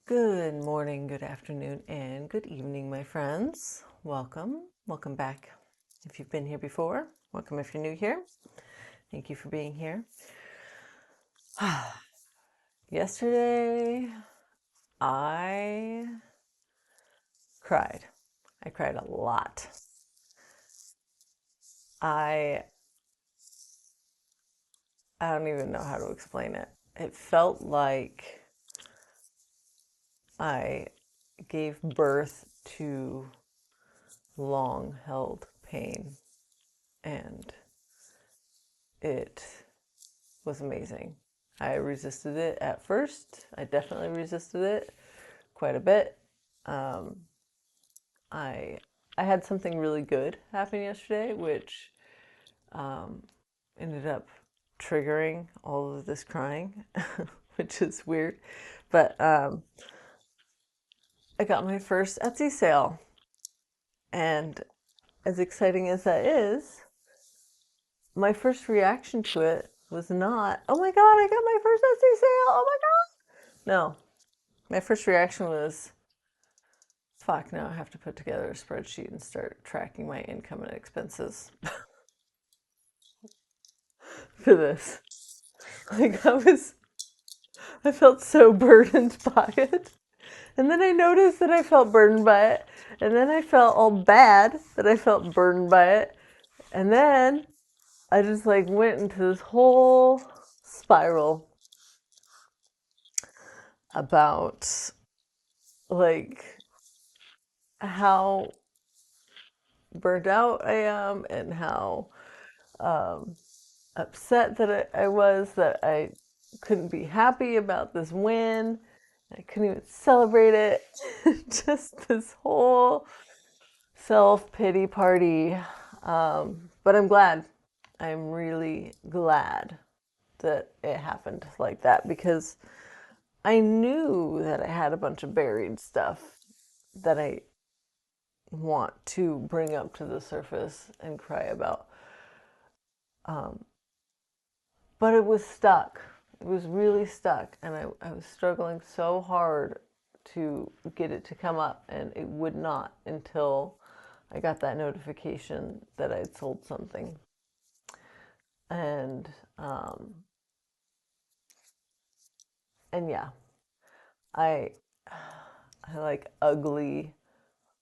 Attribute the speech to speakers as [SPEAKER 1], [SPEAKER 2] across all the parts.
[SPEAKER 1] Good morning, good afternoon, and good evening, my friends. Welcome. Welcome back. If you've been here before, welcome if you're new here. Thank you for being here. Yesterday, I cried. I cried a lot. I don't even know how to explain it. It felt like I gave birth to long held pain, and it was amazing. I resisted it at first. I definitely resisted it quite a bit. I had something really good happen yesterday, which ended up triggering all of this crying, which is weird. But I got my first Etsy sale, and as exciting as that is, my first reaction to it was not, "Oh my God, I got my first Etsy sale! Oh my God!" No, my first reaction was, "Fuck, now I have to put together a spreadsheet and start tracking my income and expenses for this." Like, I felt so burdened by it. And then I noticed that I felt burdened by it. And then I felt all bad that I felt burdened by it. And then I just like went into this whole spiral about like how burned out I am and how upset that I was that I couldn't be happy about this win. I couldn't even celebrate it. Just this whole self-pity party. But I'm glad. I'm really glad that it happened like that because I knew that I had a bunch of buried stuff that I want to bring up to the surface and cry about. But it was stuck. It was really stuck. And I was struggling so hard to get it to come up, and it would not until I got that notification that I'd sold something. And and yeah, I I like ugly,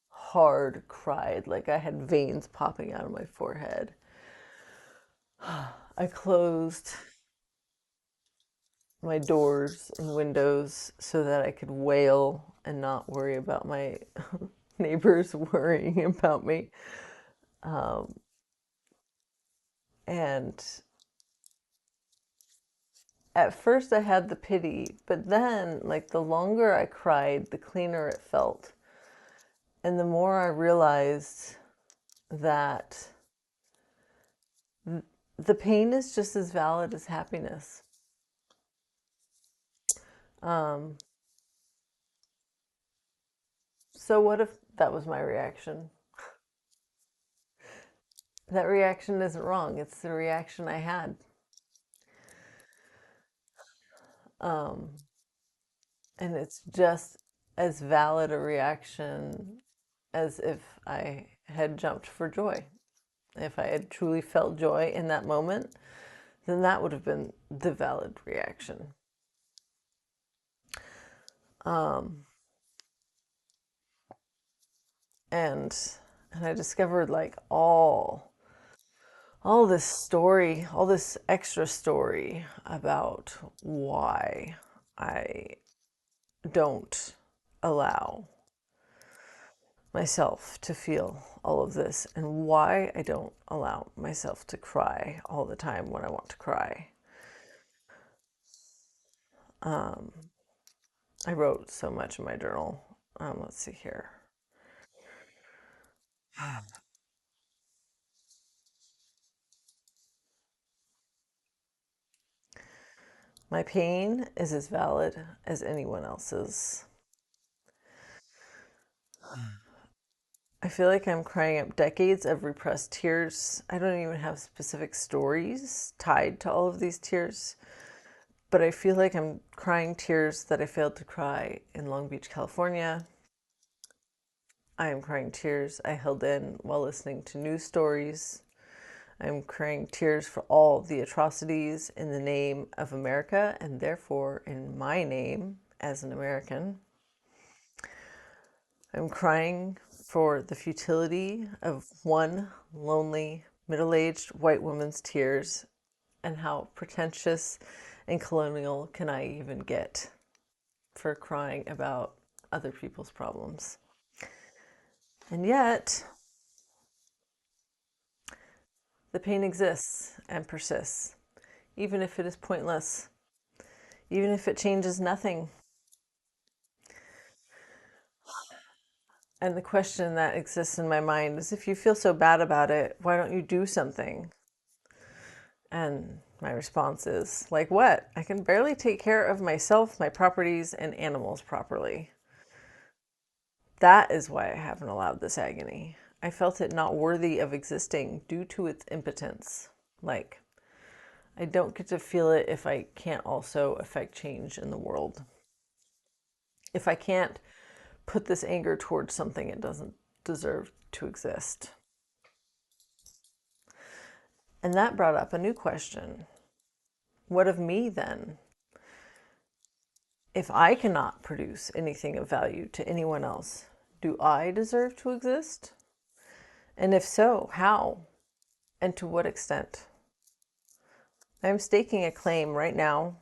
[SPEAKER 1] hard cried. Like I had veins popping out of my forehead. I closed my doors and windows so that I could wail and not worry about my neighbors worrying about me. And at first I had the pity, but then, like, the longer I cried, the cleaner it felt. And the more I realized that the pain is just as valid as happiness. Um, so, what if that was my reaction? That reaction isn't wrong, it's the reaction I had. Um, and it's just as valid a reaction as if I had jumped for joy. If I had truly felt joy in that moment, then that would have been the valid reaction. Um, and and I discovered like all this story, all this extra story about why I don't allow myself to feel all of this and why I don't allow myself to cry all the time when I want to cry. I wrote so much in my journal. Let's see here. My pain is as valid as anyone else's. I feel like I'm crying up decades of repressed tears. I don't even have specific stories tied to all of these tears, But I feel like I'm crying tears that I failed to cry in Long Beach, California. I am crying tears I held in while listening to news stories. I'm crying tears for all the atrocities in the name of America and therefore in my name as an American. I'm crying for the futility of one lonely, middle-aged white woman's tears and how pretentious and colonial can I even get for crying about other people's problems. And yet, the pain exists and persists, even if it is pointless, even if it changes nothing. And the question that exists in my mind is, if you feel so bad about it, why don't you do something? And my response is, like what? I can barely take care of myself, my properties, and animals properly. That is why I haven't allowed this agony. I felt it not worthy of existing due to its impotence. Like, I don't get to feel it if I can't also affect change in the world. If I can't put this anger towards something it doesn't deserve to exist. And that brought up a new question. What of me then? If I cannot produce anything of value to anyone else, do I deserve to exist? And if so, how? And to what extent? I'm staking a claim right now.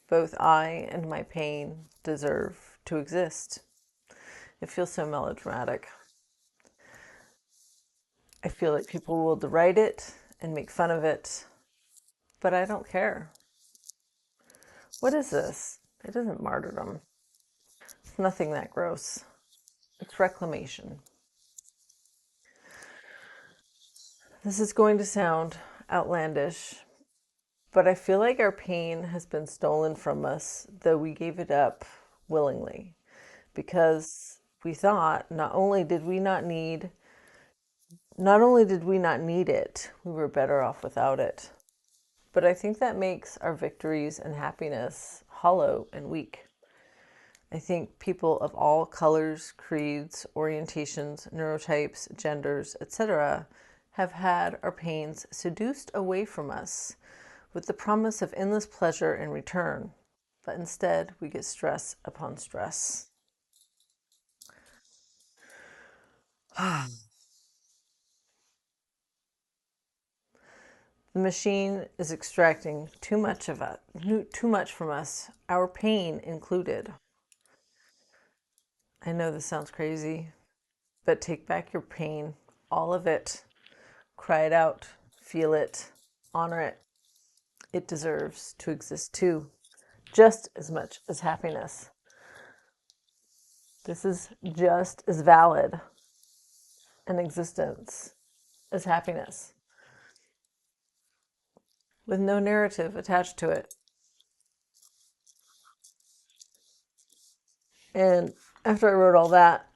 [SPEAKER 1] Both I and my pain deserve to exist. It feels so melodramatic. I feel like people will deride it and make fun of it, but I don't care. What is this? It isn't martyrdom. It's nothing that gross. It's reclamation. This is going to sound outlandish, but I feel like our pain has been stolen from us, though we gave it up willingly, because we thought not only did we not need it, we were better off without it. But I think that makes our victories and happiness hollow and weak. I think people of all colors, creeds, orientations, neurotypes, genders, etc., have had our pains seduced away from us with the promise of endless pleasure in return. But instead, we get stress upon stress. The machine is extracting too much of it, too much from us, our pain included. I know this sounds crazy, but take back your pain, all of it. Cry it out, feel it, honor it. It deserves to exist too, just as much as happiness. This is just as valid an existence as happiness, with no narrative attached to it. And after I wrote all that,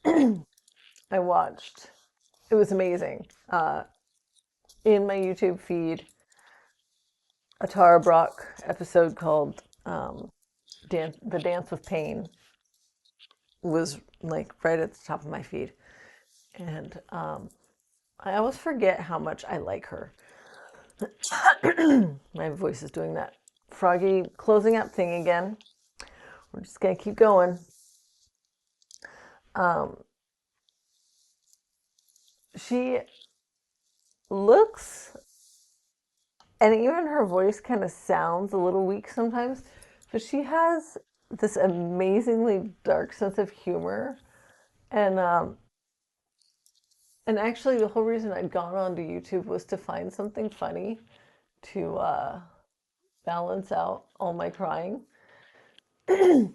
[SPEAKER 1] I watched, it was amazing. In my YouTube feed, a Tara Brach episode called The Dance with Pain was like right at the top of my feed. And I always forget how much I like her. My voice is doing that froggy closing up thing again. We're just going to keep going. She looks, and even her voice kind of sounds a little weak sometimes, but she has this amazingly dark sense of humor. And actually, the whole reason I'd gone onto YouTube was to find something funny to balance out all my crying and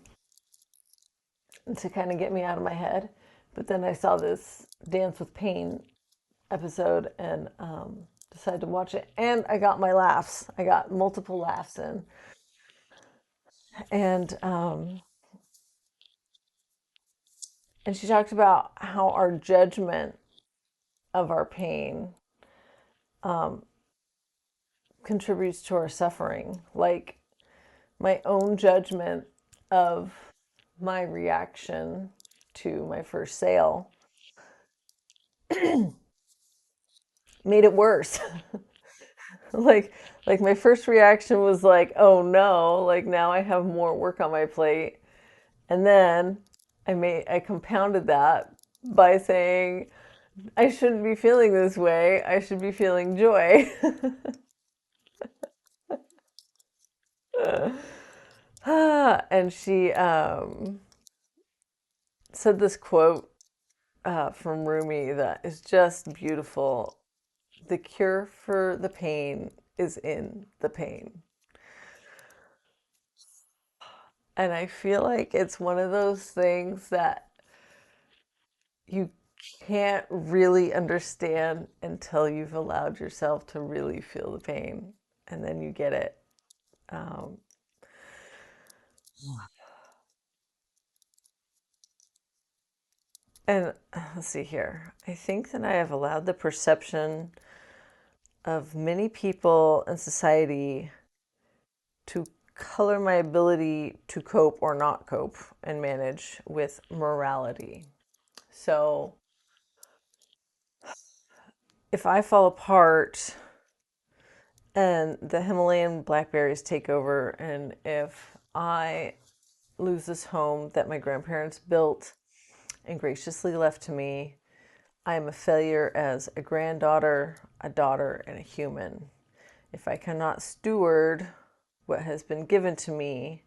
[SPEAKER 1] to kind of get me out of my head. But then I saw this Dance with Pain episode and decided to watch it. And I got my laughs. I got multiple laughs in. And she talked about how our judgment of our pain contributes to our suffering. Like, my own judgment of my reaction to my first sale made it worse. like like my first reaction was like, "Oh no, like now I have more work on my plate." And then I compounded that by saying I shouldn't be feeling this way. I should be feeling joy. And she said this quote from Rumi that is just beautiful. The cure for the pain is in the pain. And I feel like it's one of those things that you can't really understand until you've allowed yourself to really feel the pain. And then you get it. Um, and let's see here. I think that I have allowed the perception of many people in society to color my ability to cope or not cope and manage with morality. So if I fall apart and the Himalayan blackberries take over, and if I lose this home that my grandparents built and graciously left to me, I am a failure as a granddaughter, a daughter, and a human. If I cannot steward what has been given to me,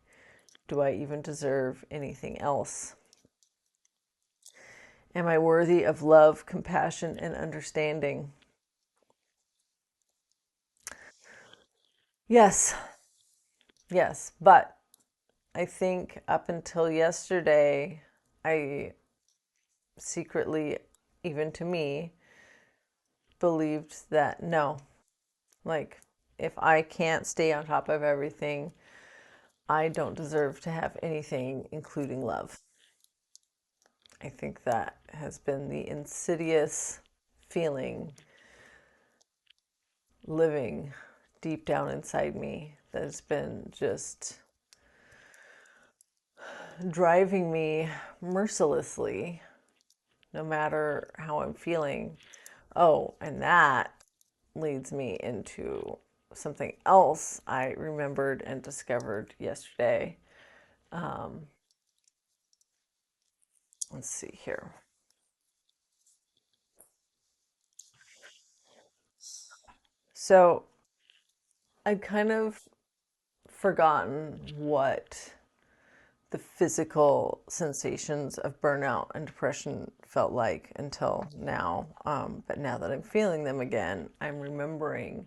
[SPEAKER 1] do I even deserve anything else? Am I worthy of love, compassion, and understanding? Yes, yes. But I think up until yesterday, I secretly, even to me, believed that no, like if I can't stay on top of everything, I don't deserve to have anything, including love. I think that has been the insidious feeling living deep down inside me that has been just driving me mercilessly, no matter how I'm feeling. Oh, and that leads me into something else I remembered and discovered yesterday. Um, let's see here. So I'd kind of forgotten what the physical sensations of burnout and depression felt like until now. But now that I'm feeling them again, I'm remembering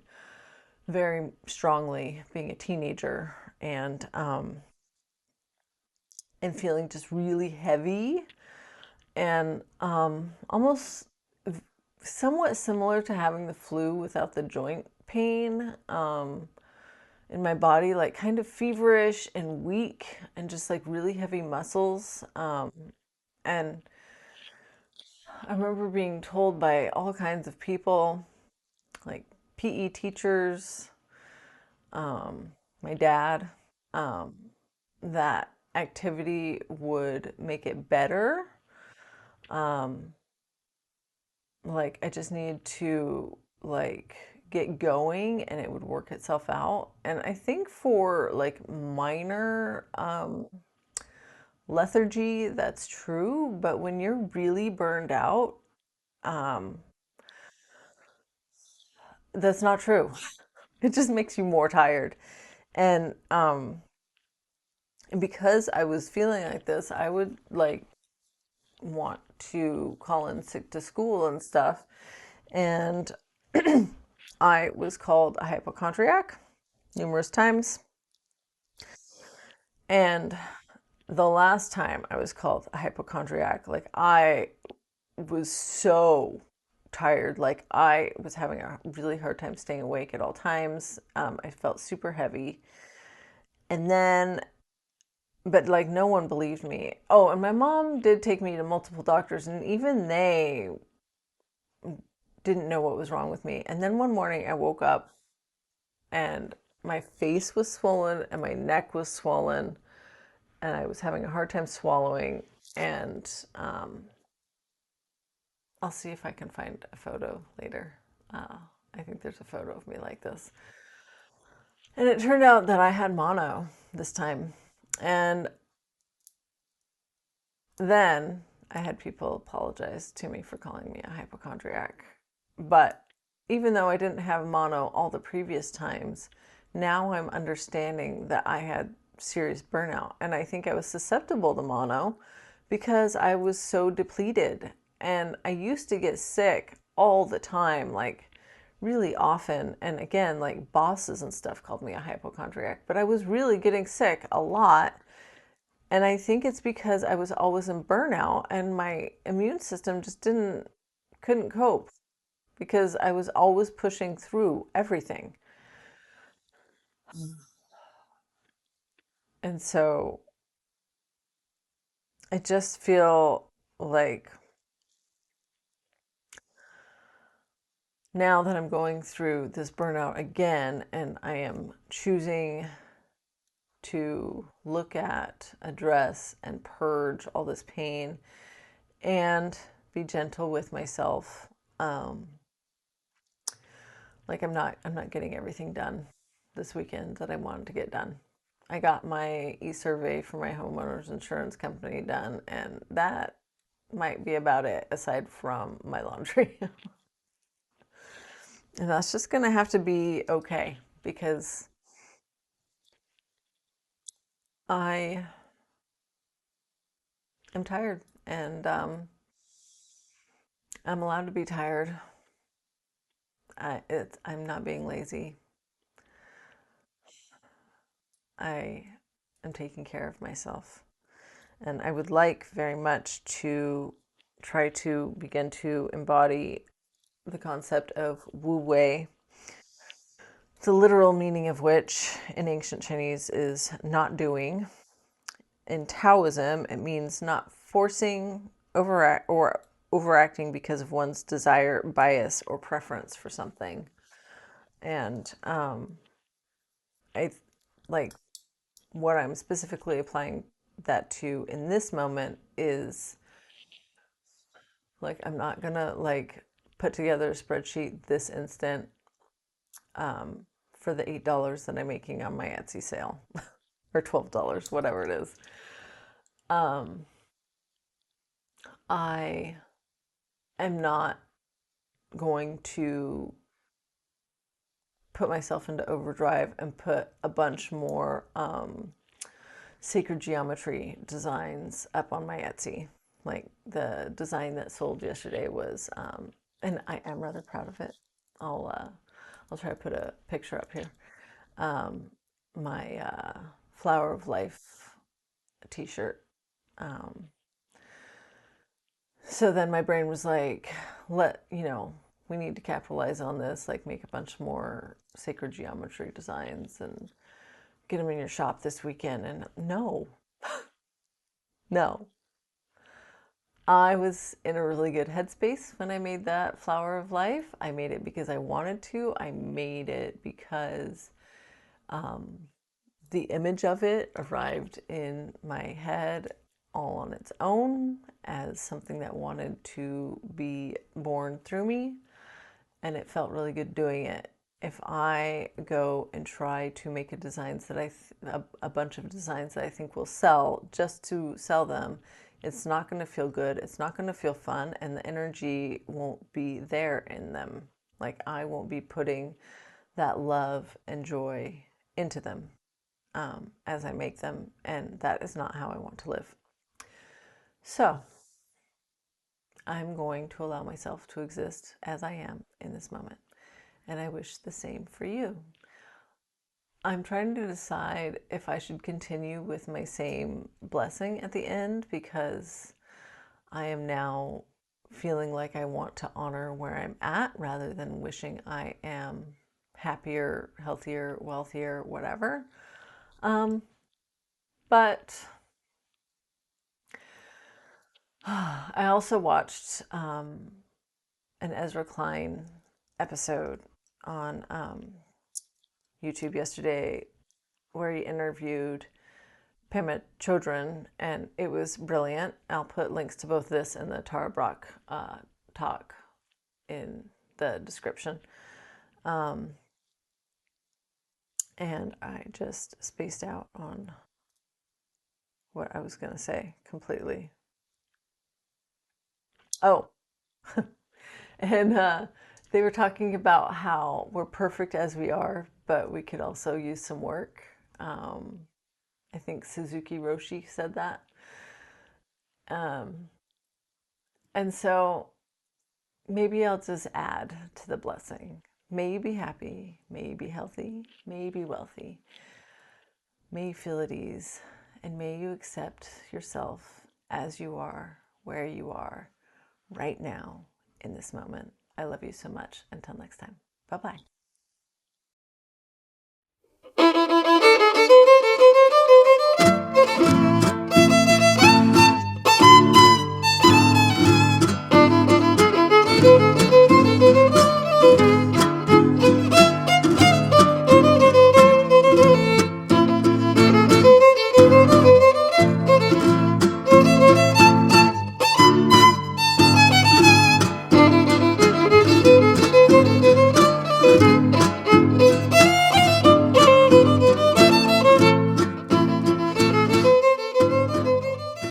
[SPEAKER 1] very strongly being a teenager and feeling just really heavy and almost somewhat similar to having the flu without the joint pain in my body, like kind of feverish and weak and just like really heavy muscles. And I remember being told by all kinds of people, like PE teachers, my dad, um, that activity would make it better. Um, like I just needed to like get going and it would work itself out. And I think for like minor lethargy, that's true. But when you're really burned out, um, that's not true. It just makes you more tired. And because I was feeling like this, I would like want to call in sick to school and stuff. And I was called a hypochondriac numerous times. And the last time I was called a hypochondriac, like I was so tired. Like I was having a really hard time staying awake at all times. I felt super heavy. And then, but like no one believed me. Oh, and my mom did take me to multiple doctors, and even they didn't know what was wrong with me. And then one morning I woke up and my face was swollen and my neck was swollen, and I was having a hard time swallowing. And I'll see if I can find a photo later. Uh, I think there's a photo of me like this. And it turned out that I had mono this time. And then I had people apologize to me for calling me a hypochondriac. But even though I didn't have mono all the previous times, now I'm understanding that I had serious burnout. And I think I was susceptible to mono because I was so depleted. And I used to get sick all the time, like really often. And again, like bosses and stuff called me a hypochondriac, but I was really getting sick a lot. And I think it's because I was always in burnout and my immune system just couldn't cope because I was always pushing through everything. And so I just feel like now that I'm going through this burnout again and I am choosing to look at, address, and purge all this pain and be gentle with myself. Um, I'm not getting everything done this weekend that I wanted to get done. I got my e-survey for my homeowner's insurance company done, and that might be about it aside from my laundry. And that's just going to have to be okay because I am tired and I'm allowed to be tired. I'm not being lazy. I am taking care of myself. And I would like very much to try to begin to embody the concept of wu wei, the literal meaning of which in ancient Chinese is not doing. In Taoism, it means not forcing, overact, or overacting because of one's desire, bias, or preference for something. And I like what I'm specifically applying that to in this moment is like I'm not gonna like put together a spreadsheet this instant for the $8 that I'm making on my Etsy sale or $12, whatever it is. I am not going to put myself into overdrive and put a bunch more sacred geometry designs up on my Etsy. Like the design that sold yesterday was, and I am rather proud of it. I'll uh, I'll try to put a picture up here. Um, my Flower of Life T-shirt. Um, so then my brain was like, we need to capitalize on this. Like make a bunch more sacred geometry designs and get them in your shop this weekend. And no, no, I was in a really good headspace when I made that Flower of Life. I made it because I wanted to. I made it because the image of it arrived in my head all on its own as something that wanted to be born through me. And it felt really good doing it. If I go and try to make a designs that a bunch of designs that I think will sell just to sell them, it's not going to feel good. It's not going to feel fun, and the energy won't be there in them. Like I won't be putting that love and joy into them as I make them, and that is not how I want to live. So I'm going to allow myself to exist as I am in this moment. And I wish the same for you. I'm trying to decide if I should continue with my same blessing at the end because I am now feeling like I want to honor where I'm at rather than wishing I am happier, healthier, wealthier, whatever. But I also watched an Ezra Klein episode on YouTube yesterday where he interviewed Pema Chodron, and it was brilliant. I'll put links to both this and the Tara Brach talk in the description. And I just spaced out on what I was going to say completely. Oh, and they were talking about how we're perfect as we are, but we could also use some work. I think Suzuki Roshi said that. Um, and so maybe I'll just add to the blessing. May you be happy, may you be healthy, may you be wealthy, may you feel at ease, and may you accept yourself as you are, where you are, right now, in this moment. I love you so much. Until next time. Bye-bye.